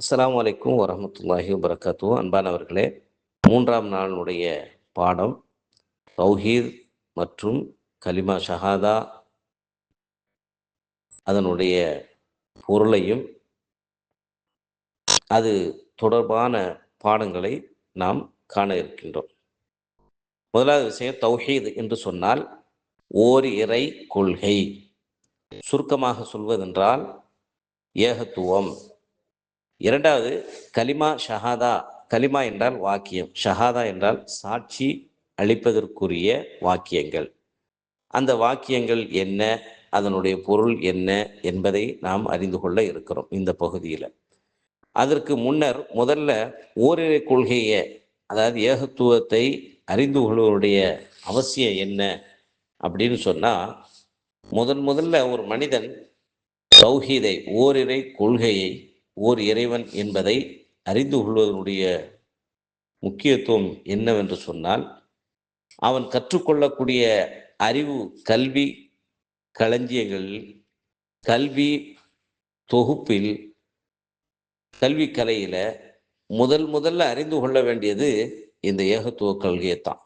அஸ்ஸலாமு அலைக்கும் வரஹ்மத்துல்லாஹி வபரகாத்துஹு. அன்பானவர்களே, 3ஆம் நாளுடைய பாடம் தௌஹீத் மற்றும் கலிமா ஷஹாதா, அதனுடைய பொருளையும் அது தொடர்பான பாடங்களை நாம் காண இருக்கின்றோம். முதலாவது விஷயம், தௌஹீத் என்று சொன்னால் ஓர் இறை கொள்கை. சுருக்கமாக சொல்வதென்றால் ஏகத்துவம். இரண்டாவது கலிமா ஷஹாதா. கலிமா என்றால் வாக்கியம், ஷஹாதா என்றால் சாட்சி அளிப்பதற்குரிய வாக்கியங்கள். அந்த வாக்கியங்கள் என்ன, அதனுடைய பொருள் என்ன என்பதை நாம் அறிந்து கொள்ள இருக்கிறோம் இந்த பகுதியில். அதற்கு முன்னர் முதல்ல ஓரிரை கொள்கையை, அதாவது ஏகத்துவத்தை அறிந்து கொள்வதுடைய அவசியம் என்ன அப்படின்னு சொன்னால், முதல்ல ஒரு மனிதன் தௌஹீதை, ஓரிரை கொள்கையை, ஓர் இறைவன் என்பதை அறிந்து கொள்வதனுடைய முக்கியத்துவம் என்னவென்று சொன்னால், அவன் கற்றுக்கொள்ளக்கூடிய அறிவு கல்வி களஞ்சியங்களில், கல்வி தொகுப்பில், கல்வி கலையில் முதல்ல அறிந்து கொள்ள வேண்டியது இந்த ஏகத்துவ கொள்கையைத்தான்.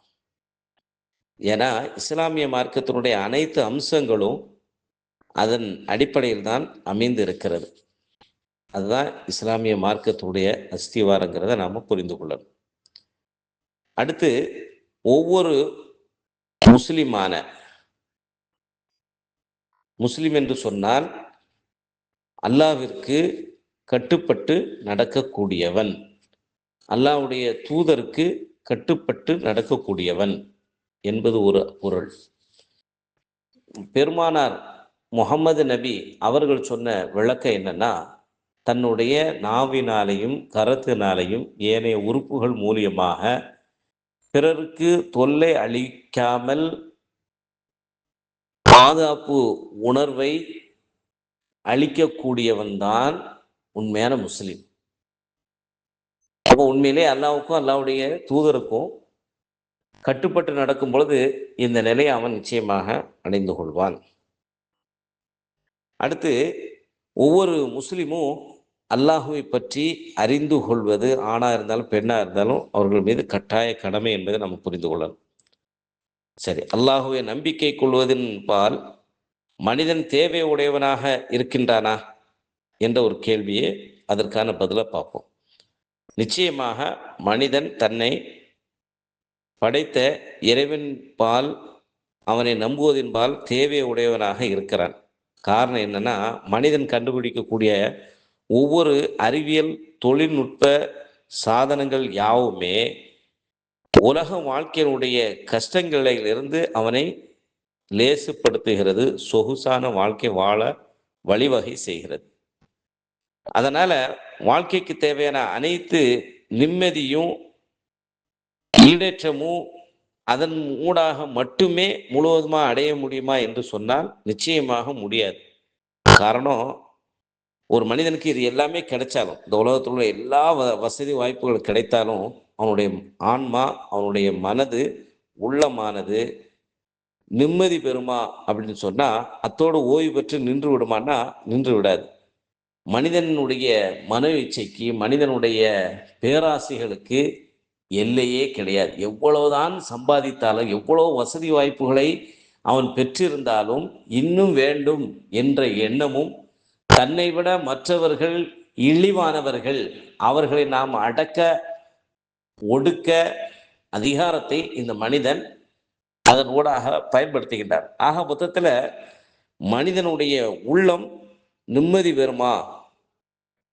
ஏன்னா இஸ்லாமிய மார்க்கத்தினுடைய அனைத்து அம்சங்களும் அதன் அடிப்படையில் தான் அமைந்து இருக்கிறது. அதுதான் இஸ்லாமிய மார்க்கத்துடைய அஸ்திவாரங்கிறத நாம் புரிந்து கொள்ளணும். அடுத்து, ஒவ்வொரு முஸ்லிம் என்று சொன்னால் அல்லாஹ்விற்கு கட்டுப்பட்டு நடக்கக்கூடியவன், அல்லாஹ்வுடைய தூதருக்கு கட்டுப்பட்டு நடக்கக்கூடியவன் என்பது ஒரு பொருள். பெருமானார் முஹம்மது நபி அவர்கள் சொன்ன விளக்கம் என்னன்னா, தன்னுடைய நாவினாலையும் கரத்தினாலையும் ஏனைய உறுப்புகள் மூலியமாக பிறருக்கு தொல்லை அளிக்காமல் பாதுகாப்பு உணர்வை அளிக்கக்கூடியவன்தான் உண்மையான முஸ்லிம். அப்போ உண்மையிலே அல்லாஹ்வுக்கும் அல்லாஹ்வுடைய தூதருக்கும் கட்டுப்பட்டு நடக்கும் பொழுது இந்த நிலையை அவன் நிச்சயமாக அடைந்து கொள்வான். அடுத்து, ஒவ்வொரு முஸ்லிமும் அல்லாஹுவை பற்றி அறிந்து கொள்வது ஆணாக இருந்தாலும் பெண்ணாக இருந்தாலும் அவர்கள் மீது கட்டாய கடமை என்பதை நம்ம புரிந்து கொள்ளணும். சரி, அல்லாஹுவை நம்பிக்கை கொள்வதின் பால் மனிதன் தேவை உடையவனாக இருக்கின்றானா என்ற ஒரு கேள்வியே அதற்கான பதிலை பார்ப்போம். நிச்சயமாக மனிதன் தன்னை படைத்த இறைவன் பால், அவனை நம்புவதின் பால் தேவை உடையவனாக இருக்கிறான். காரணம் என்னன்னா, மனிதன் கண்டுபிடிக்கக்கூடிய ஒவ்வொரு அறிவியல் தொழில்நுட்ப சாதனங்கள் யாவுமே உலக வாழ்க்கையினுடைய கஷ்டங்களிலிருந்து அவனை லேசுப்படுத்துகிறது, சொகுசான வாழ்க்கை வாழ வழிவகை செய்கிறது. அதனால வாழ்க்கைக்கு தேவையான அனைத்து நிம்மதியும் ஈடேற்றமும் அதன் ஊடாக மட்டுமே முழுவதுமாக அடைய முடியுமா என்று சொன்னால் நிச்சயமாக முடியாது. காரணம், ஒரு மனிதனுக்கு இது எல்லாமே கிடைச்சாலும், இந்த உலகத்தில் உள்ள எல்லா வசதி வாய்ப்புகள் கிடைத்தாலும், அவனுடைய ஆன்மா, அவனுடைய மனது, உள்ளமானது நிம்மதி பெறுமா அப்படின்னு சொன்னால் அத்தோடு ஓய்வு பெற்று நின்று விடுமான்னா நின்று விடாது. மனிதனுடைய மன இச்சைக்கு, மனிதனுடைய பேராசைகளுக்கு எல்லையே கிடையாது. எவ்வளவுதான் சம்பாதித்தாலும், எவ்வளவு வசதி வாய்ப்புகளை அவன் பெற்றிருந்தாலும் இன்னும் வேண்டும் என்ற எண்ணமும், தன்னை விட மற்றவர்கள் இழிவானவர்கள், அவர்களை நாம் அடக்க ஒடுக்க அதிகாரத்தை இந்த மனிதன் அதன் ஊடாக பயன்படுத்துகின்றார். ஆக மொத்தத்தில் மனிதனுடைய உள்ளம் நிம்மதி பெறுமா,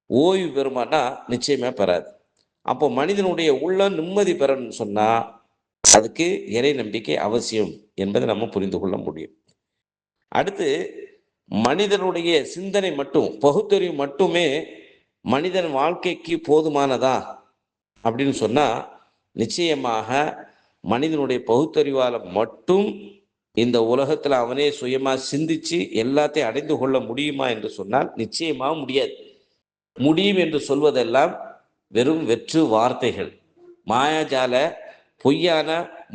ஓய்வு பெறுமானா நிச்சயமா பெறாது. அப்போ மனிதனுடைய உள்ளம் நிம்மதி பெறணும்னு சொன்னால் அதுக்கு இறை நம்பிக்கை அவசியம் என்பதை நம்ம புரிந்து கொள்ள முடியும். அடுத்து, மனிதனுடைய சிந்தனை மட்டும், பகுத்தறிவு மட்டுமே மனிதன் வாழ்க்கைக்கு போதுமானதா அப்படின்னு சொன்னால் நிச்சயமாக மனிதனுடைய பகுத்தறிவால் மட்டும் இந்த உலகத்தில் அவனே சுயமாக சிந்திச்சு எல்லாத்தையும் அடைந்து கொள்ள முடியுமா என்று சொன்னால் நிச்சயமாக முடியாது. முடியும் என்று சொல்வதெல்லாம் வெறும் வெற்று வார்த்தைகள், மாயாஜால பொய்யான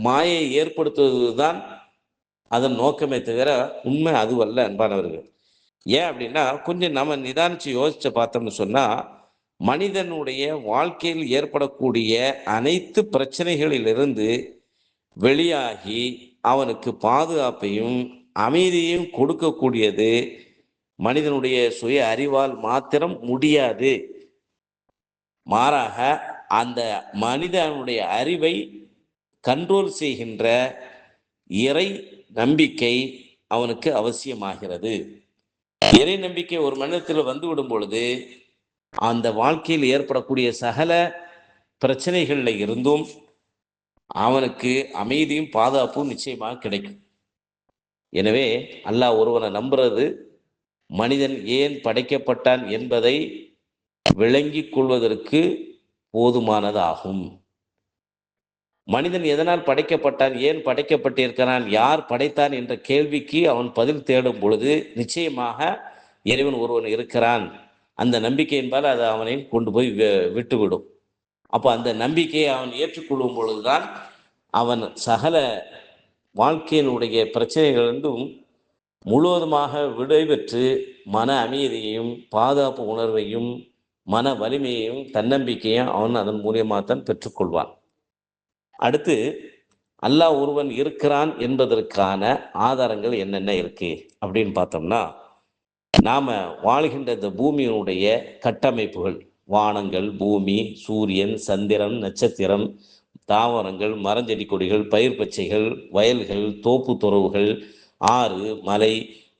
மாயை ஏற்படுத்துவதுதான் அதன் நோக்கமே தவிர உண்மை அதுவல்ல. அன்பானவர்கள், ஏன் அப்படின்னா, கொஞ்சம் நம்ம நிதானிச்சு யோசிச்சு பார்த்தோம்னு சொன்னால், மனிதனுடைய வாழ்க்கையில் ஏற்படக்கூடிய அனைத்து பிரச்சனைகளிலிருந்து வெளியாகி அவனுக்கு பாதுகாப்பையும் அமைதியையும் கொடுக்கக்கூடியது மனிதனுடைய சுய அறிவால் மாத்திரம் முடியாது. மாறாக அந்த மனிதனுடைய அறிவை கண்ட்ரோல் செய்கின்ற இறை நம்பிக்கை அவனுக்கு அவசியமாகிறது. இறை நம்பிக்கை ஒரு மனிதத்தில் வந்துவிடும் பொழுது அந்த வாழ்க்கையில் ஏற்படக்கூடிய சகல பிரச்சனைகளில் இருந்தும் அவனுக்கு அமைதியும் பாதுகாப்பும் நிச்சயமாக கிடைக்கும். எனவே அல்லாஹ் ஒருவனை நம்புறது மனிதன் ஏன் படைக்கப்பட்டான் என்பதை விளங்கிக் கொள்வதற்கு போதுமானதாகும். மனிதன் எதனால் படைக்கப்பட்டான், ஏன் படைக்கப்பட்டிருக்கிறான், யார் படைத்தான் என்ற கேள்விக்கு அவன் பதில் தேடும் பொழுது நிச்சயமாக இறைவன் ஒருவன் இருக்கிறான் அந்த நம்பிக்கை என்பால் அது அவனை கொண்டு போய் விட்டுவிடும். அப்போ அந்த நம்பிக்கையை அவன் ஏற்றுக்கொள்ளும் பொழுதுதான் அவன் சகல வாழ்க்கையினுடைய பிரச்சனைகளிலிருந்தும் முழுவதுமாக விடைபெற்று மன அமைதியையும் பாதுகாப்பு உணர்வையும் மன வலிமையையும் தன்னம்பிக்கையும் அவன் அதன் மூலியமாகத்தான் பெற்றுக்கொள்வான். அடுத்து அல்லாஹ் ஒருவன் இருக்கிறான் என்பதற்கான ஆதாரங்கள் என்னென்ன இருக்கு அப்படின்னு பார்த்தோம்னா, நாம வாழ்கின்ற இந்த பூமியினுடைய கட்டமைப்புகள், வானங்கள், பூமி, சூரியன், சந்திரன், நட்சத்திரம், தாவரங்கள், மரஞ்செடி கொடிகள், பயிர் பச்சைகள், வயல்கள், தோப்பு துறவுகள், ஆறு, மலை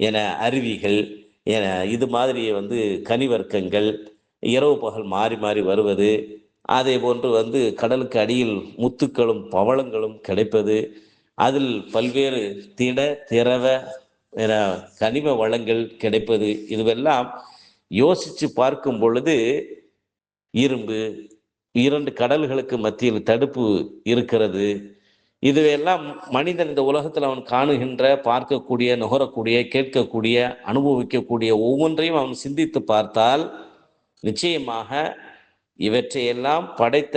என அருவிகள் என இது மாதிரி கனிவர்க்கங்கள், இரவு பகல் மாறி மாறி வருவது, அதே போன்று கடலுக்கு அடியில் முத்துக்களும் பவளங்களும் கிடைப்பது, அதில் பல்வேறு திட திரவ என கனிம வளங்கள் கிடைப்பது, இதுவெல்லாம் யோசித்து பார்க்கும் பொழுது இரும்பு, 2 கடல்களுக்கு மத்தியில் தடுப்பு இருக்கிறது, இதுவெல்லாம் மனிதன் இந்த உலகத்தில் அவன் காணுகின்ற, பார்க்கக்கூடிய, நுகரக்கூடிய, கேட்கக்கூடிய, அனுபவிக்கக்கூடிய ஒவ்வொன்றையும் அவன் சிந்தித்து பார்த்தால் நிச்சயமாக இவற்றையெல்லாம் படைத்த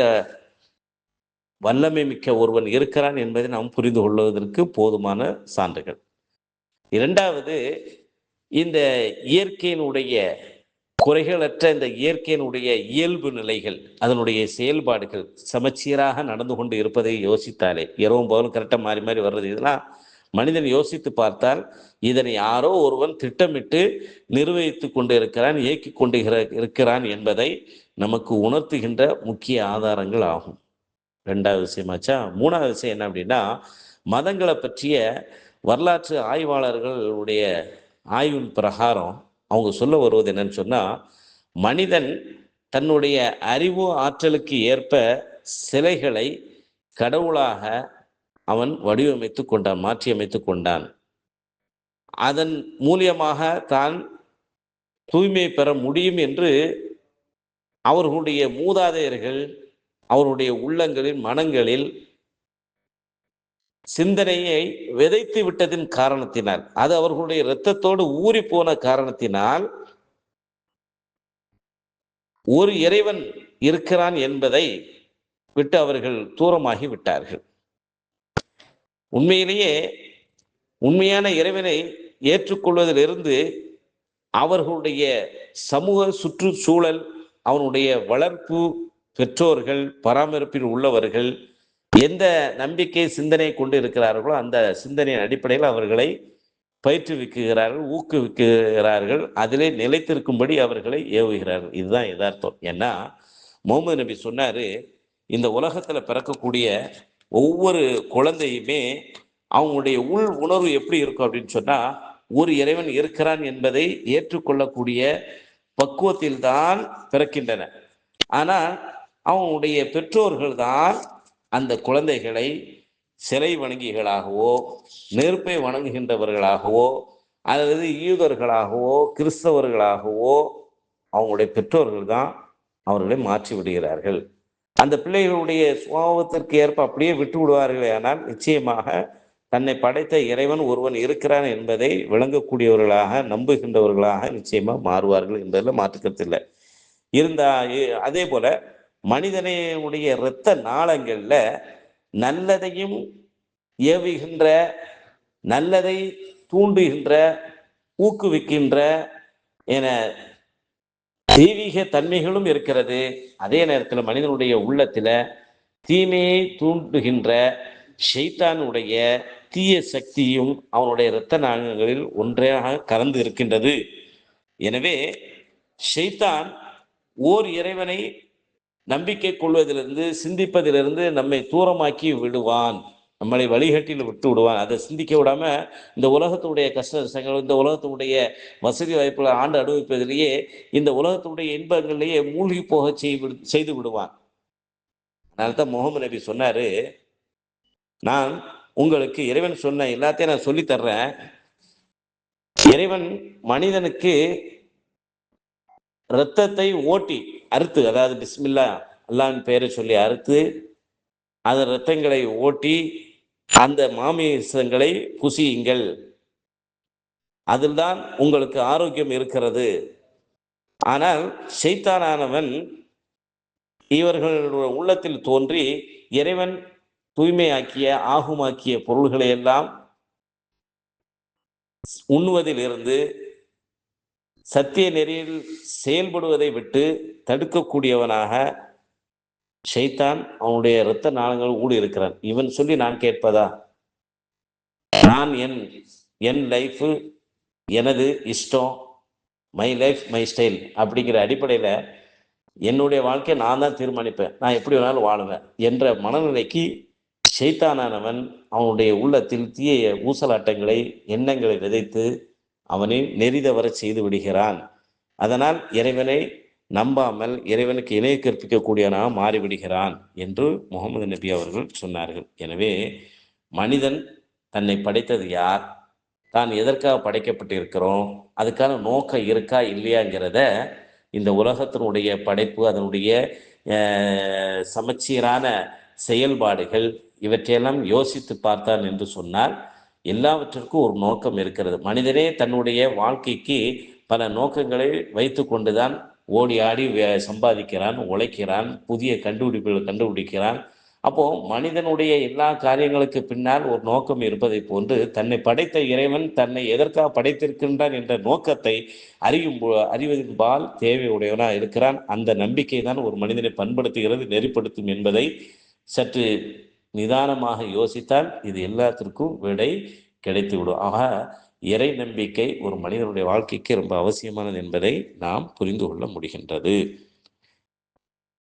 வல்லமை மிக்க ஒருவன் இருக்கிறான் என்பதை நாம் புரிந்து கொள்வதற்கு போதுமான சான்றுகள். இரண்டாவது, இந்த இயற்கையினுடைய குறைகளற்ற இந்த இயற்கையினுடைய இயல்பு நிலைகள், அதனுடைய செயல்பாடுகள் சமச்சீராக நடந்து கொண்டு இருப்பதை யோசித்தாலே, இரவும் பகலும் கரெக்டாக மாறி மாறி வர்றது, இதெல்லாம் மனிதன் யோசித்து பார்த்தால் இதனை யாரோ ஒருவன் திட்டமிட்டு நிர்வகித்து கொண்டு இருக்கிறான், இயக்கி கொண்டு இருக்கிறான் என்பதை நமக்கு உணர்த்துகின்ற முக்கிய ஆதாரங்கள் ஆகும். 2வது விஷயமாச்சா. 3வது விஷயம் என்ன அப்படின்னா, மதங்களை பற்றிய வரலாற்று ஆய்வாளர்களுடைய ஆய்வின் பிரகாரம் அவங்க சொல்ல வருவது என்னன்னு சொன்னா, மனிதன் தன்னுடைய அறிவு ஆற்றலுக்கு ஏற்ப சிலைகளை கடவுளாக அவன் வடிவமைத்து கொண்டான், மாற்றி அமைத்து கொண்டான். அதன் மூலியமாக தான் தூய்மை பெற முடியும் என்று அவர்களுடைய மூதாதையர்கள் அவருடைய உள்ளங்களில் மனங்களில் சிந்தனையை விதைத்து விட்டதின் காரணத்தினால், அது அவர்களுடைய இரத்தத்தோடு ஊறி போன காரணத்தினால் ஒரு இறைவன் இருக்கிறான் என்பதை விட்டு அவர்கள் தூரமாகி விட்டார்கள். உண்மையிலேயே உண்மையான இறைவனை ஏற்றுக்கொள்வதிலிருந்து அவர்களுடைய சமூக சுற்றுச்சூழல், அவனுடைய வளர்ப்பு, பெற்றோர்கள், பராமரிப்பில் உள்ளவர்கள் எந்த நம்பிக்கை சிந்தனை கொண்டு இருக்கிறார்களோ அந்த சிந்தனையின் அடிப்படையில் அவர்களை பயிற்றுவிக்கிறார்கள், ஊக்குவிக்கிறார்கள், அதிலே நிலைத்திருக்கும்படி அவர்களை ஏவுகிறார்கள். இதுதான் யதார்த்தம். ஏன்னா முகமது நபி சொன்னாரு, இந்த உலகத்துல பிறக்கக்கூடிய ஒவ்வொரு குழந்தையுமே அவங்களுடைய உள் உணர்வு எப்படி இருக்கும் அப்படின்னு சொன்னா, ஒரு இறைவன் இருக்கிறான் என்பதை ஏற்றுக்கொள்ளக்கூடிய பக்குவத்தில் தான் பிறக்கின்றன. ஆனால் அவங்களுடைய பெற்றோர்கள் தான் அந்த குழந்தைகளை சிலை வணங்கிகளாகவோ, நெருப்பை வணங்குகின்றவர்களாகவோ, அல்லது யூதர்களாகவோ, கிறிஸ்தவர்களாகவோ அவங்களுடைய பெற்றோர்கள் தான் அவர்களை மாற்றி விடுகிறார்கள். அந்த பிள்ளைகளுடைய சுபாவத்திற்கு ஏற்ப அப்படியே விட்டு விடுவார்களே, ஆனால் நிச்சயமாக தன்னை படைத்த இறைவன் ஒருவன் இருக்கிறான் என்பதை விளங்கக்கூடியவர்களாக, நம்புகின்றவர்களாக நிச்சயமாக மாறுவார்கள் என்பதில் மாற்றுக்கருத்து இல்லை. அதே போல மனிதனுடைய இரத்த நாளங்கள்ல நல்லதையும் ஏவுகின்ற, நல்லதை தூண்டுகின்ற, ஊக்குவிக்கின்ற என தெய்வீக தன்மைகளும் இருக்கிறது. அதே நேரத்தில் மனிதனுடைய உள்ளத்துல தீமையை தூண்டுகின்ற ஷைத்தானுடைய தீய சக்தியும் அவனுடைய இரத்த நாளங்களில் ஒன்றாக கலந்து இருக்கின்றது. எனவே ஷைத்தான் ஓர் இறைவனை நம்பிக்கை கொள்வதிலிருந்து, சிந்திப்பதிலிருந்து நம்மை தூரமாக்கி விடுவான், நம்மளை வழிகட்டில் விட்டு விடுவான். அதை சிந்திக்க விடாம இந்த உலகத்துடைய கஷ்ட நஷ்டங்கள், இந்த உலகத்துடைய வசதி வாய்ப்புகளை ஆண்டு அனுபவிப்பதிலேயே, இந்த உலகத்துடைய இன்பங்களிலேயே மூழ்கி போக செய்து விடுவான். அதனால்தான் முகமது நபி சொன்னாரு, நான் உங்களுக்கு இறைவன் சொன்ன எல்லாத்தையும் நான் சொல்லி தர்றேன். இறைவன் மனிதனுக்கு இரத்தத்தை ஓட்டி அறுத்து, அதாவது பிஸ்மில்லா அல்லாஹ்வின் பெயரை சொல்லி அறுத்து அந்த இரத்தங்களை ஓட்டி அந்த மாமிசங்களை புசியுங்கள், அதில்தான் உங்களுக்கு ஆரோக்கியம் இருக்கிறது. ஆனால் ஷைத்தானானவன் இவர்களுடைய உள்ளத்தில் தோன்றி இறைவன் தூய்மையாக்கிய ஆகுமாக்கிய பொருள்களை எல்லாம் உண்ணுவதில் இருந்து சத்திய நெறியில் செயல்படுவதை விட்டு தடுக்கக்கூடியவனாக ஷைத்தான் அவனுடைய இரத்த நாளங்கள் ஊடி இருக்கிறான். இவன் சொல்லி நான் கேட்பதா? நான் என் லைஃப், எனது இஷ்டம், மை லைஃப் மை ஸ்டைல் அப்படிங்கிற அடிப்படையில் என்னுடைய வாழ்க்கையை நான் தான் தீர்மானிப்பேன், நான் எப்படி வேணாலும் வாழுவேன் என்ற மனநிலைக்கு ஷைத்தானானவன் அவனுடைய உள்ளத்தில் தீய ஊசலாட்டங்களை, எண்ணங்களை விதைத்து அவனை நெறிதவர செய்து விடுகிறான். அதனால் இறைவனை நம்பாமல் இறைவனுக்கு இணை கற்பிக்கக்கூடியவனாக மாறிவிடுகிறான் என்று முகமது நபி அவர்கள் சொன்னார்கள். எனவே மனிதன் தன்னை படைத்தது யார், தான் எதற்காக படைக்கப்பட்டிருக்கிறோம், அதுக்கான நோக்கம் இருக்கா இல்லையாங்கிறத இந்த உலகத்தினுடைய படைப்பு, அதனுடைய சமச்சீரான செயல்பாடுகள் இவற்றையெல்லாம் யோசித்து பார்த்தான் என்று சொன்னால் எல்லாவற்றிற்கும் ஒரு நோக்கம் இருக்கிறது. மனிதனே தன்னுடைய வாழ்க்கைக்கு பல நோக்கங்களை வைத்து கொண்டுதான் ஓடி ஆடி சம்பாதிக்கிறான், உழைக்கிறான், புதிய கண்டுபிடிப்புகளை கண்டுபிடிக்கிறான். அப்போ மனிதனுடைய எல்லா காரியங்களுக்கு பின்னால் ஒரு நோக்கம் இருப்பதை போன்று தன்னை படைத்த இறைவன் தன்னை எதற்காக படைத்திருக்கின்றான் என்ற நோக்கத்தை அறிவதின்பால் தேவையுடையவனாக இருக்கிறான். அந்த நம்பிக்கை தான் ஒரு மனிதனை பண்படுத்துகிறது, நெறிப்படுத்தும் என்பதை சற்று நிதானமாக யோசித்தால் இது எல்லாத்திற்கும் விடை கிடைத்துவிடும். ஆக இறை நம்பிக்கை ஒரு மனிதனுடைய வாழ்க்கைக்கு ரொம்ப அவசியமானது என்பதை நாம் புரிந்து கொள்ள முடிகின்றது.